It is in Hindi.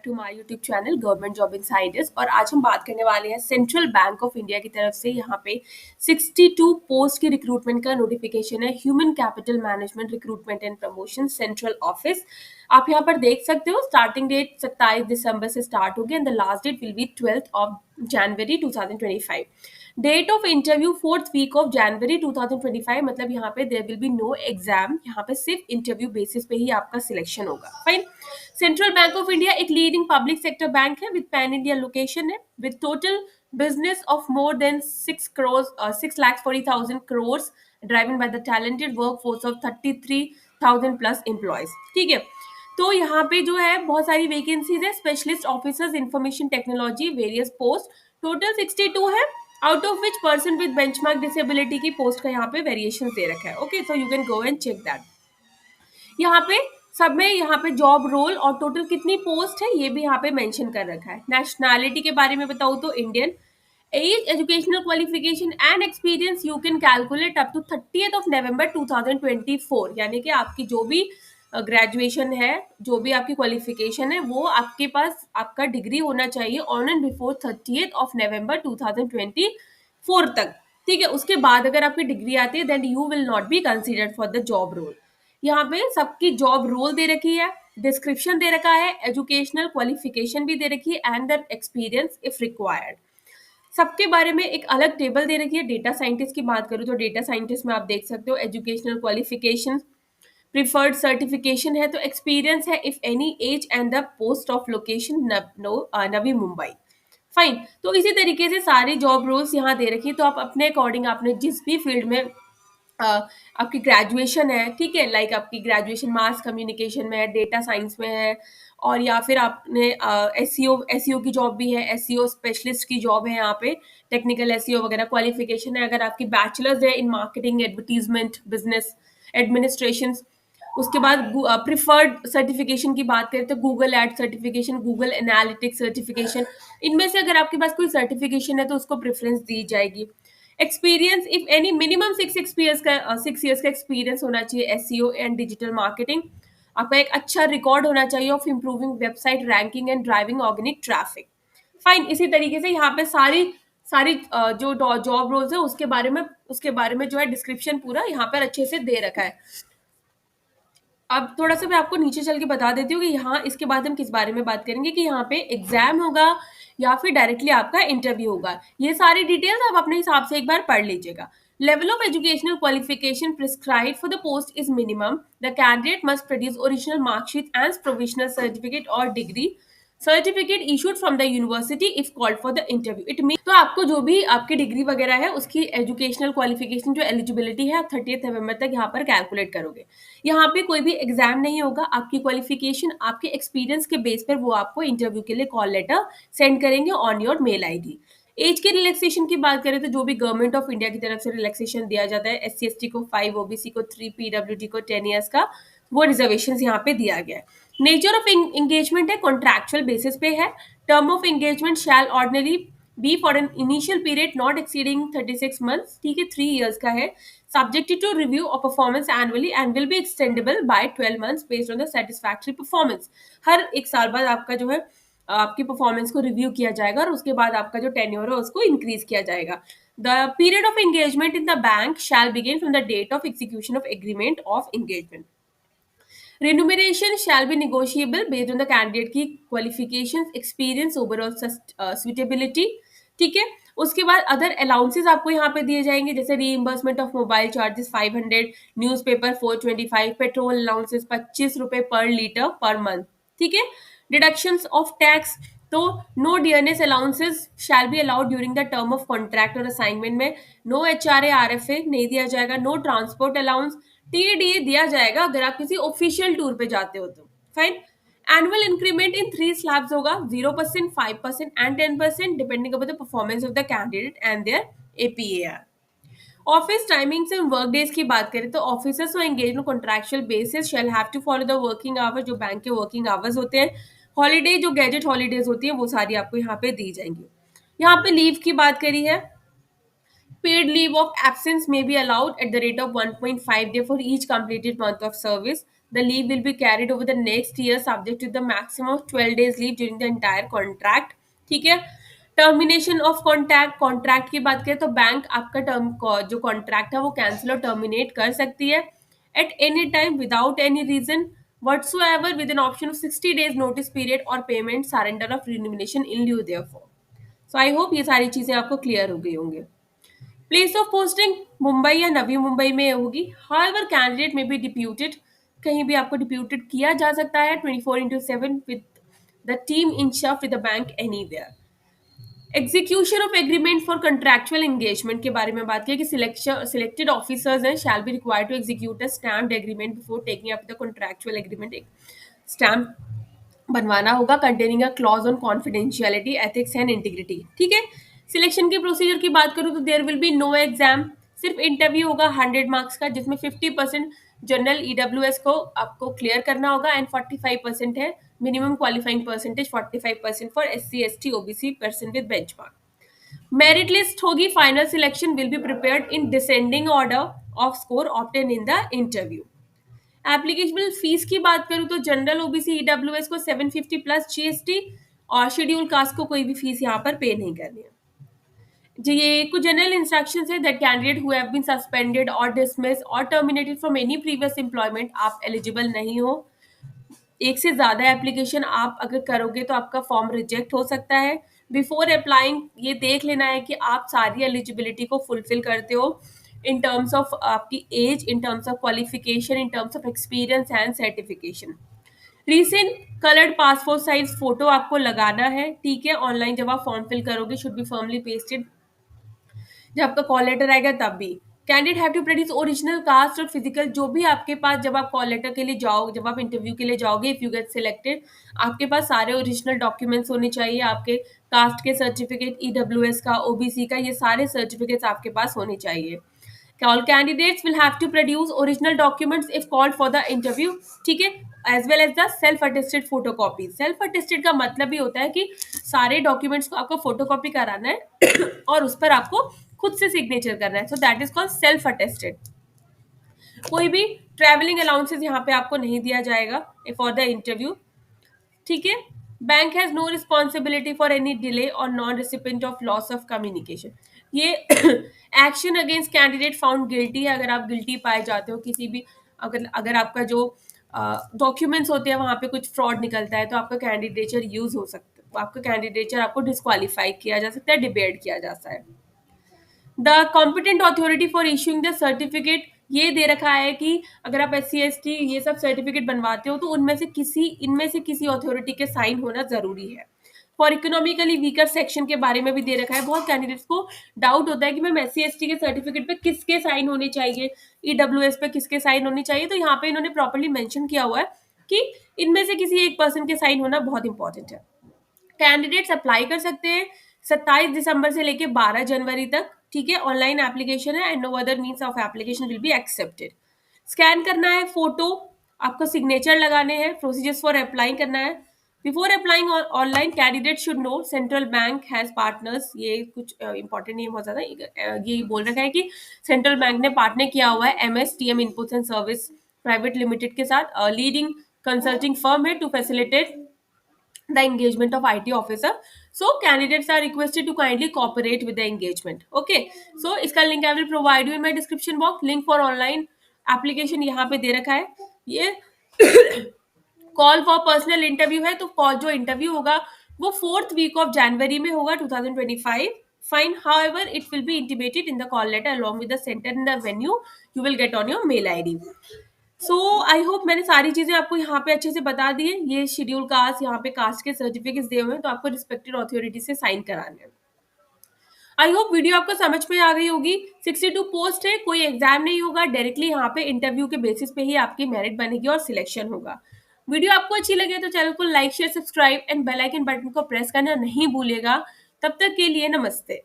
To my YouTube channel Government Job Insiders. और आज हम बात करने वाले हैं सेंट्रल बैंक ऑफ इंडिया की तरफ से यहाँ पे 62 पोस्ट की रिक्रूटमेंट का नोटिफिकेशन है। Human capital management recruitment and promotion central office. आप यहाँ पर देख सकते हो स्टार्टिंग डेट 27 दिसंबर से स्टार्ट होगी and the last date will be 12th of January 2025। Date of interview 4th week of January 2025। मतलब यहाँ पे there will be no exam, यहाँ पे सिर्फ इंटरव्यू बेसिस पे ही आपका सिलेक्शन होगा। Fine. Central bank of India एक लीडिंग पब्लिक सेक्टर बैंक है विद पैन इंडिया लोकेशन है, with total business of more than 6,40,000 crores, driven by the talented workforce of 33,000 plus employees। ठीक है, तो यहाँ पे जो है बहुत सारी वैकेंसीज है। Specialist officers information technology various post, total 62 है, out of which person with benchmark disability की पोस्ट का यहाँ पे वेरिएशन दे रखा है। Okay, so you can go and check that. यहाँ पे सब में यहाँ पे जॉब रोल और टोटल कितनी पोस्ट है ये भी यहाँ पे मेंशन कर रखा है। नेशनैलिटी के बारे में बताऊँ तो Indian. Age, educational qualification and experience you can calculate up to 30th of November 2024। यानी कि आपकी जो भी ग्रेजुएशन है, जो भी आपकी क्वालिफिकेशन है, वो आपके पास आपका डिग्री होना चाहिए on and before 30th of November 2024 तक। ठीक है, उसके बाद अगर आपकी डिग्री आती है then you will not be considered for the job role. यहाँ पे सबकी जॉब रोल दे रखी है, डिस्क्रिप्शन दे रखा है, एजुकेशनल क्वालिफिकेशन भी दे रखी है and the experience if required. सबके बारे में एक अलग टेबल दे रखी है। डेटा साइंटिस्ट की बात करूँ तो डेटा साइंटिस्ट में आप देख सकते हो एजुकेशनल क्वालिफिकेशन, प्रिफर्ड सर्टिफिकेशन है, तो एक्सपीरियंस है if any as and the post of location Navi Mumbai. Fine. तो इसी तरीके से सारी जॉब रोल्स यहाँ दे रखी है। तो आप अपने अकॉर्डिंग आपने जिस भी फील्ड में आपकी ग्रेजुएशन है, ठीक है, लाइक आपकी ग्रेजुएशन मास कम्युनिकेशन में है, डेटा साइंस में है, और या फिर आपने एसईओ की जॉब भी है, एसईओ स्पेशलिस्ट की जॉब है, यहाँ पे टेक्निकल एसईओ वगैरह क्वालिफिकेशन है। अगर आपकी बैचलर्स है in marketing, advertisement, business administration, उसके बाद प्रिफर्ड सर्टिफिकेशन की बात करें तो Google ad certification, Google analytics certification, इनमें से अगर आपके पास कोई सर्टिफिकेशन है तो उसको प्रेफरेंस दी जाएगी। Experience if any minimum 6 years का एक्सपीरियंस होना चाहिए एसईओ एंड डिजिटल मार्केटिंग। आपका एक अच्छा रिकॉर्ड होना चाहिए of improving website ranking and driving organic traffic. Fine. इसी तरीके से यहाँ पे सारी सारी जो जॉब रोल्स है उसके बारे में जो है डिस्क्रिप्शन पूरा यहाँ पर अच्छे से दे रखा है। अब थोड़ा सा मैं आपको नीचे चल के बता देती हूँ कि यहाँ इसके बाद हम किस बारे में बात करेंगे, कि यहाँ पे एग्जाम होगा या फिर डायरेक्टली आपका इंटरव्यू होगा। ये सारी डिटेल्स आप अपने हिसाब से एक बार पढ़ लीजिएगा। Level of educational qualification prescribed for the post is minimum. The candidate must produce original marksheet and provisional certificate और degree certificate issued from the university if called for the interview. It mean तो आपको जो भी आपकी डिग्री वगैरह है उसकी एजुकेशनल क्वालिफिकेशन जो एलिजिबिलिटी है आप 30th नवंबर तक यहाँ पर कैलकुलेट करोगे। यहाँ पे कोई भी एग्जाम नहीं होगा, आपकी क्वालिफिकेशन आपके एक्सपीरियंस के बेस पर वो आपको इंटरव्यू के लिए कॉल लेटर सेंड करेंगे on your mail ID. Age के रिलैक्सेशन की बात करें तो जो भी गवर्नमेंट ऑफ इंडिया की तरफ से रिलैक्सेशन दिया जाता है, SC/ST को 5, OBC को 3, PWD को 10 ईयर्स का, वो रिजर्वेशन यहाँ पे दिया गया है। नेचर ऑफ एंगेजमेंट है कॉन्ट्रैक्चुअल बेसिस पे है। Term of engagement shall ordinary be for an initial period not exceeding 36 months। ठीक है, 3 years का है। Subjected to review of performance annually and will be extendable by 12 months based on the satisfactory performance। हर एक साल बाद आपका जो है आपकी परफॉर्मेंस को रिव्यू किया जाएगा और उसके बाद आपका जो टेन्योर है उसको इंक्रीज किया जाएगा। The period of engagement in the bank shall begin from the date of execution of agreement of engagement. Remuneration shall be negotiable based on the candidate की qualifications, experience, overall suitability। ठीक है, उसके बाद अदर अलाउंसेस आपको यहाँ पे दिए जाएंगे, जैसे reimbursement of mobile charges 500, newspaper 425, petrol allowances 25 रुपए पर लीटर पर मंथ। ठीक है, डिडक्शंस ऑफ टैक्स, तो no dearness allowances shall be allowed during the term of contract और असाइनमेंट में। नो HRA RFA नहीं दिया जाएगा। नो ट्रांसपोर्ट अलाउंस, TDA दिया जाएगा अगर आप किसी ऑफिशियल टूर पे जाते हो तो। Fine. Annual increment in 3 slabs होगा, 0%, 5% and 10% depending upon the performance of the candidate and their APAR। Office timings and work days की बात करें तो officers engage on contractual basis shall have to follow the working hours, जो बैंक के वर्किंग आवर्स होते हैं। हॉलीडे जो गैजेट हॉलीडेज होती है वो सारी आपको यहाँ पे दी जाएंगी। यहाँ पे लीव की बात करी है, paid leave of absence may be allowed at the rate of 1.5 day for each completed month of service। The leave will be carried over the next year subject to the maximum of 12 days leave during the entire contract. ठीक है. टर्मिनेशन ऑफ कॉन्ट्रैक्ट, कॉन्ट्रैक्ट की बात करें तो बैंक आपका टर्म जो कॉन्ट्रैक्ट है वो कैंसिल और टर्मिनेट कर सकती है at any time without any reason whatsoever with an option of 60 days notice period or payment surrender of remuneration in lieu therefore. So I hope ये सारी चीजें आपको क्लियर हो गई होंगी. प्लेस ऑफ पोस्टिंग मुंबई या नवी मुंबई में होगी. However candidate may be deputed, कहीं भी आपको डिप्यूटेड किया जा सकता है 24/7 with the team in shuff with the bank anywhere. Execution of agreement for contractual engagement के बारे में बात की कि सिलेक्टेड ऑफिसर्स हैं shall be required to execute a stamped agreement before taking up the contractual agreement. एक स्टैम्प बनवाना होगा containing a clause on confidentiality ethics and integrity. ठीक है. सिलेक्शन के प्रोसीजर की बात करूँ तो there will be no exam, सिर्फ इंटरव्यू होगा 100 मार्क्स का जिसमें 50% जनरल ईडब्ल्यूएस को आपको क्लियर करना होगा एंड 45% है minimum qualifying percentage, 45% for SC ST OBC person with benchmark. Merit list होगी. Final selection will be prepared in descending order of score obtain in the interview. Application fees की बात करूँ तो जनरल ओबीसी ईडब्ल्यूएस को 750 प्लस GST और शेड्यूल कास्ट को कोई भी फीस यहाँ पर पे नहीं करनी है. जी ये कुछ जनरल इंस्ट्रक्शंस है that candidate who have been suspended और डिसमिस और terminated from any previous employment आप एलिजिबल नहीं हो. एक से ज़्यादा एप्लीकेशन आप अगर करोगे तो आपका फॉर्म रिजेक्ट हो सकता है. बिफोर अप्लाइंग ये देख लेना है कि आप सारी एलिजिबिलिटी को फुलफिल करते हो इन टर्म्स ऑफ आपकी age, in terms of qualification, in terms of experience and certification. Recent coloured passport size photo आपको लगाना है. ठीक है. ऑनलाइन जब आप फॉर्म फिल करोगे शुड बी फर्मली पेस्टेड. जब आपका कॉल लेटर आएगा तब भी candidate have to produce original caste और फिजिकल जो भी आपके पास जब आप कॉल लेटर के लिए जाओ, जब आप इंटरव्यू के लिए जाओगे, इफ यू गेट सिलेक्टेड आपके पास सारे ओरिजिनल डॉक्यूमेंट्स होने चाहिए. आपके कास्ट के सर्टिफिकेट, ईडब्ल्यूएस का, ओबीसी का, ये सारे सर्टिफिकेट्स आपके पास होने चाहिए. All candidates will have to produce original documents if called for the interview. ठीक है. As well as the self attested photocopy. Self attested का मतलब ही होता है कि सारे डॉक्यूमेंट्स को आपको फोटोकॉपी कराना है और उस पर आपको खुद से सिग्नेचर करना है. So that is called self attested. कोई भी ट्रैवलिंग अलाउंसेस यहाँ पे आपको नहीं दिया जाएगा फॉर द इंटरव्यू. ठीक है. Bank has no responsibility for any delay और non recipient of loss of communication. ये action against candidate found guilty है. अगर आप गिल्टी पाए जाते हो किसी भी, अगर आपका जो डॉक्यूमेंट्स होते हैं वहां पे कुछ फ्रॉड निकलता है तो आपका कैंडिडेचर यूज हो सकता है, आपका कैंडिडेचर आपको डिस्क्वालीफाई किया जा सकता है, डिबेट किया जा सकता है. The competent authority for issuing the certificate ये दे रखा है कि अगर आप SC ST ये सब सर्टिफिकेट बनवाते हो तो इनमें से किसी अथॉरिटी के साइन होना जरूरी है. फॉर इकोनॉमिकली वीकर सेक्शन के बारे में भी दे रखा है. बहुत कैंडिडेट्स को डाउट होता है कि मैम SC ST के सर्टिफिकेट पे किसके साइन होने चाहिए, EWS पे किसके साइन होने चाहिए. तो यहाँ पे इन्होंने प्रॉपर्ली मेंशन किया हुआ है कि इनमें से किसी एक पर्सन के साइन होना बहुत इंपॉर्टेंट है. कैंडिडेट्स अप्लाई कर सकते हैं 27 दिसंबर से लेके 12 जनवरी तक. ठीक है. ऑनलाइन एप्लीकेशन है and no other means of application will be accepted. Scan करना है फोटो, आपको सिग्नेचर लगाने हैं, प्रोसीजर्स फॉर अप्लाइंग करना है. Before applying online candidate should know central bank has partners. ये कुछ इंपॉर्टेंट नहीं है बहुत ज्यादा. ये बोल रखा है कि सेंट्रल बैंक ने पार्टनर किया हुआ है MSTM inputs and service private limited के साथ. लीडिंग कंसल्टिंग फर्म है to facilitate the engagement of IT officer. So candidates are requested to kindly cooperate with the engagement. Okay. So इसका link I will provide you in my description box. Link for online application यहाँ पे दे रखा है. ये कॉल फॉर पर्सनल इंटरव्यू है तो कॉल जो इंटरव्यू होगा वो 4th week of January में होगा 2025. Fine. However, it will be intimated in the call letter along with the center and the venue you will get on your mail ID. So I hope मैंने सारी चीजें आपको यहाँ पे अच्छे से बता दी है. ये शेड्यूल कास्ट, यहाँ पे कास्ट के सर्टिफिकेट्स दिए हुए हैं तो आपको रिस्पेक्टेड अथॉरिटी से साइन कराने हैं. आई होप वीडियो आपको समझ में आ गई होगी. 62 पोस्ट है, कोई एग्जाम नहीं होगा, डायरेक्टली यहाँ पे इंटरव्यू के बेसिस पे ही आपकी मेरिट बनेगी और सिलेक्शन होगा. वीडियो आपको अच्छी लगे तो चैनल को like share subscribe and bell icon button को प्रेस करना नहीं भूलिएगा. तब तक के लिए नमस्ते.